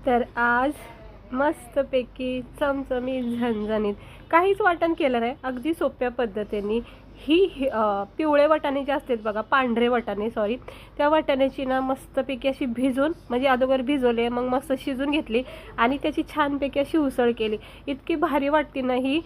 तर आज मस्तपैकी चमचमीत झणझणीत काहीच वाटण केलं नाही, अगदी सोप्या पद्धतीने पिवळे वाटाणे जे असतात बघा, पांढरे वाटाणे सॉरी, त्या वाटाण्याची ना मस्तपैकी अशी भिजून, म्हणजे अगोदर भिजवले मग मस्त शिजून घेतली आणि त्याची छानपैकी अशी उसळ केली. इतकी भारी वाटते ना ही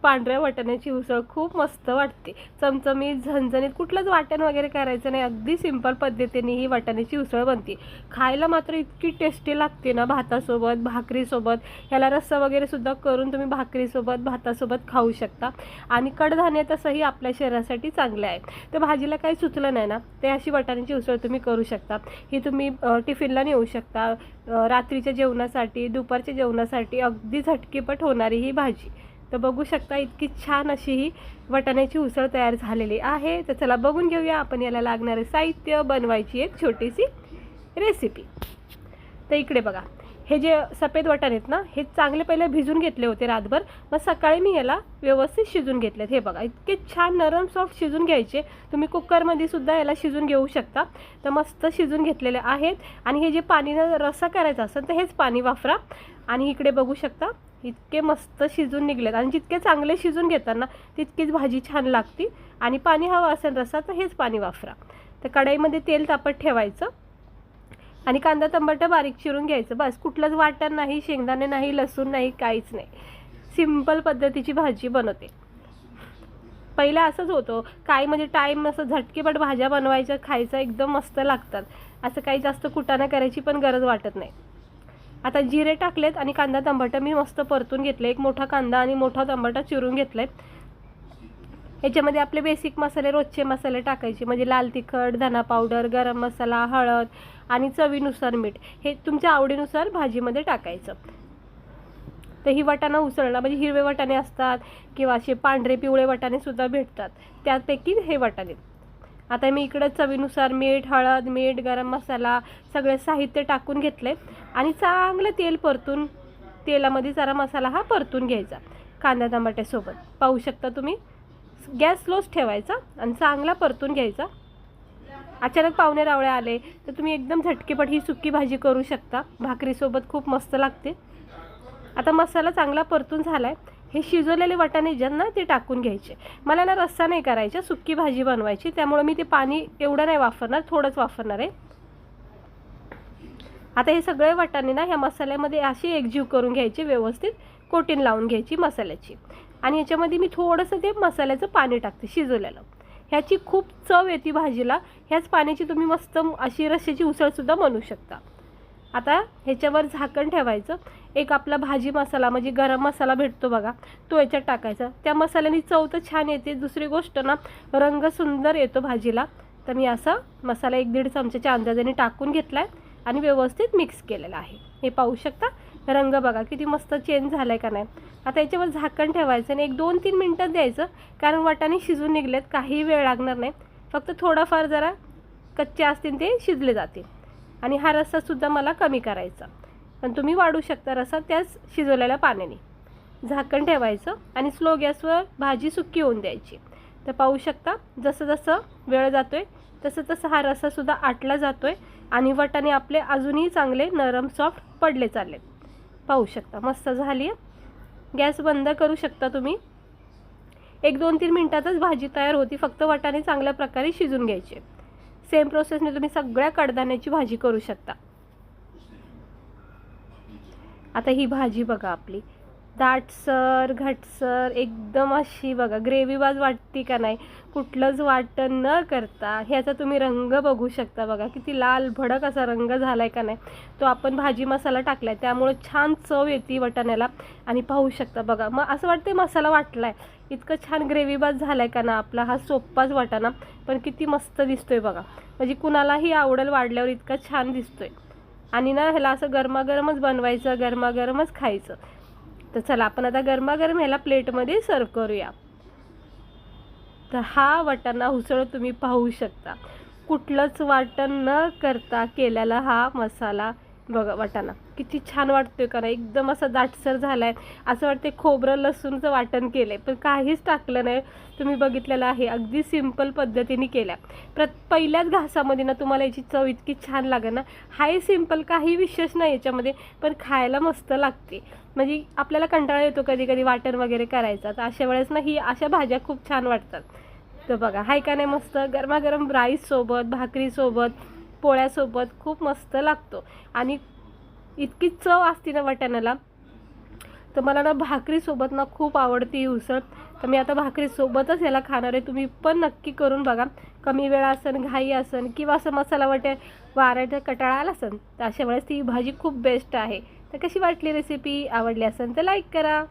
पांढऱ्या वाटाण्याची उसळ, खूप मस्त वाटते. चमचमीत झणझणीत, कुठलंच वाटण वगैरे करायचं नाही, अगदी सिंपल पद्धतीने ही वाटाण्याची उसळ बनते. खायला मात्र इतकी टेस्टी लागते ना, भातासोबत भाकरीसोबत. ह्याला रस्सा वगैरे सुद्धा करून तुम्ही भाकरीसोबत भातासोबत खाऊ शकता. आणि कडधान्य तसंही आपल्या शरीरासाठी चांगले आहे. तर भाजीला काही सुचलं नाही ना, ते अशी वाटाण्याची उसळ तुम्ही करू शकता. ही तुम्ही टिफिनला नेऊ शकता, रात्रीच्या जेवणासाठी, दुपारच्या जेवणासाठी अगदी झटकीपट होणारी ही भाजी. तर बघू शकता इतकी छान अशी ही वाटाण्याची उसळ तयार झालेली आहे. तर चला बघून घेऊया आपण याला लागणारे साहित्य, बनवायची एक छोटीशी रेसिपी. तर इकडे बघा, हे जे सफेद वाटाणे आहेत ना, हे चांगले पहिले भिजून घेतले होते रातभर. मग सकाळी मी याला व्यवस्थित शिजून घेतलेत. हे बघा, इतके छान नरम सॉफ्ट शिजून घ्यायचे. तुम्ही कुकरमध्ये सुद्धा याला शिजून घेऊ शकता. तर मस्त शिजून घेतलेले आहेत. आणि हे जे पाणीनं रस्सा करायचा असेल तर हेच पाणी वापरा. आणि इकडे बघू शकता इतके मस्त शिजून निघलेत. आणि जितके चांगले शिजून घेतात ना, तितकीच भाजी छान लागते. आणि पाणी हवं असेल रस्सा तर हेच पाणी वापरा. तर कढईमध्ये तेल तापत ठेवायचं आणि कांदा टमाटर बारीक चिरून घ्यायचं. बस, कुठलंच वाटण नाही, शेंगदाणे नाही, लसूण नाही, काहीच नाही. सिंपल पद्धतीची भाजी बनवते. पहिलं असंच होतं काय, म्हणजे टाईम असं झटकेपट भाज्या बनवायच्या, खायचं एकदम मस्त लागतात. असं काही जास्त कुटाणा करायची पण गरज वाटत नाही. आता जिरे टाकलेत आणि कांदा टमाटर मी मस्त परतून घेतले. एक मोठा कांदा आणि मोठा टमाटर चिरून घेतले. ह्याच्यामध्ये आपले बेसिक मसाले, रोजचे मसाले टाकायचे, म्हणजे लाल तिखट, धना पावडर, गरम मसाला, हळद आणि चवीनुसार मीठ. हे तुमच्या आवडीनुसार भाजीमध्ये टाकायचं. तर ही वाटाणा उसळला, म्हणजे हिरवे वाटाणे असतात किंवा असे पांढरे पिवळे वाटाणेसुद्धा भेटतात, त्यापैकी हे वाटाणे. आता मी इकडं चवीनुसार मीठ, हळद, मीठ, गरम मसाला सगळे साहित्य टाकून घेतले आणि चांगलं तेल परतून, तेलामध्ये जरा मसाला हा परतून घ्यायचा कांदा टमाट्यासोबत. पाहू शकता तुम्ही, गॅस स्लोच ठेवायचा आणि चांगला परतून घ्यायचा. अचानक पाहुणे रावळे आले तर तुम्ही एकदम झटकेपट ही सुकी भाजी करू शकता, भाकरीसोबत खूप मस्त लागते. आता मसाला चांगला परतून झाला आहे. हे शिजवलेले वाटाणे ज्यांना ते टाकून घ्यायचे. मला ना रस्सा नाही करायचा, सुकी भाजी बनवायची, त्यामुळे मी ते पाणी एवढं नाही वापरणार, थोडंच वापरणार आहे. आता हे सगळे वाटाणे ना ह्या मसाल्यामध्ये अशी एकजीव करून घ्यायची, व्यवस्थित कोटिंग लावून घ्यायची मसाल्याची. आणि याच्यामध्ये मी थोडंसं ते मसाल्याचं पाणी टाकते शिजवलेलं. ह्याची खूप चव येते भाजीला. ह्याच पाण्याची तुम्ही मस्त अशी रश्श्याची उसळसुद्धा बनवू शकता. आता ह्याच्यावर झाकण ठेवायचं. एक आपला भाजी मसाला, म्हणजे गरम मसाला भेटतो बघा, तो याच्यात टाकायचा. त्या मसाल्याने चव तर छान येते, दुसरी गोष्ट ना रंग सुंदर येतो भाजीला. तर मी असा मसाला 1-1.5 चमच्याच्या अंदाजाने टाकून घेतला आहे आणि व्यवस्थित मिक्स केलेला आहे. हे पाहू शकता, रंग बघा किती मस्त चेंज झाला आहे का नाही. आता याच्यावर झाकण ठेवायचं आणि 1-2-3 मिनटं द्यायचं, कारण वाटाणे शिजून निघलेत, काही वेळ लागणार नाही. फक्त थोडाफार जरा कच्चे असतील ते शिजले जातील. आणि हा रस्सासुद्धा मला कमी करायचा, पण तुम्ही वाढू शकता रस्सा त्याच शिजवलेल्या पाण्याने. झाकण ठेवायचं आणि स्लो गॅसवर भाजी सुकी होऊन द्यायची. तर पाहू शकता जसं जसं वेळ जातो आहे तसं तसं हा रस्सासुद्धा आटला जातो आहे आणि वाटाणे आपले अजूनही चांगले नरम सॉफ्ट पडले चालले. पाहू शकता मस्त झाली आहे. गॅस बंद करू शकता तुम्ही. 1-2-3 मिनटातच भाजी तयार होती, फक्त वाटाणे चांगल्या प्रकारे शिजून घ्यायचे. सेम प्रोसेसने तुम्ही सगळ्या कडधान्याची भाजी करू शकता. आता ही भाजी बघा आपली दाटसर घटसर एकदम अशी बघा ग्रेव्हीबाज वाटते का नाही, कुठलंच वाटण न करता. ह्याचा तुम्ही रंग बघू शकता बघा, किती लाल भडक असा रंग झाला आहे का नाही. तो आपण भाजी मसाला टाकला आहे त्यामुळे छान चव येते वाटाण्याला. आणि पाहू शकता बघा, मग असं वाटतं मसाला वाटला आहे, इतकं छान ग्रेव्हीबाज झाला आहे का ना आपला हा सोप्पाच वाटाणा, पण किती मस्त दिसतोय बघा. म्हणजे कुणालाही आवडेल, वाढल्यावर इतका छान दिसतोय. आणि ना ह्याला असं गरमागरमच बनवायचं, गरमागरमच खायचं. तर चला आपण आता गरमागरम ह्याला प्लेटमध्ये सर्व करूया. तर हा वाटाणा उसळ तुम्ही पाहू शकता, कुठलंच वाटण न करता केलेला हा मसाला बघा वाटाणा किती छान वाटतोय का नाही, एकदम असा दाटसर झाला आहे. असं वाटते खोबरं लसूणचं वाटण केलं आहे, पण काहीच टाकलं नाही. तुम्ही बघितलेलं आहे, अगदी सिंपल पद्धतीने केल्या. पहिल्याच घासामध्ये ना तुम्हाला याची चव इतकी छान लागेल ना. हाही सिंपल, काही विशेष नाही याच्यामध्ये, पण खायला मस्त लागते. म्हणजे आपल्याला कंटाळा येतो कधी कधी वाटण वगैरे करायचा, तर अशा वेळेस ना ही अशा भाज्या खूप छान वाटतात. तर बघा हाय का नाही मस्त, गरमागरम राईससोबत, भाकरीसोबत, पोळ्यासोबत खूप मस्त लागतो. आणि इतकी चव असते ना वाटाण्याला, तर मला ना भाकरीसोबत ना खूप आवडते ही उसळ. तर मी आता भाकरीसोबतच याला खाणार आहे. तुम्ही पण नक्की करून बघा. कमी वेळ असेल, घाई असेल, किंवा असं मसाला वारायचा कटाळा आला असेल, तर अशा वेळेस ती भाजी खूप बेस्ट आहे. तर कशी वाटली रेसिपी? आवडली असेल तर लाईक करा.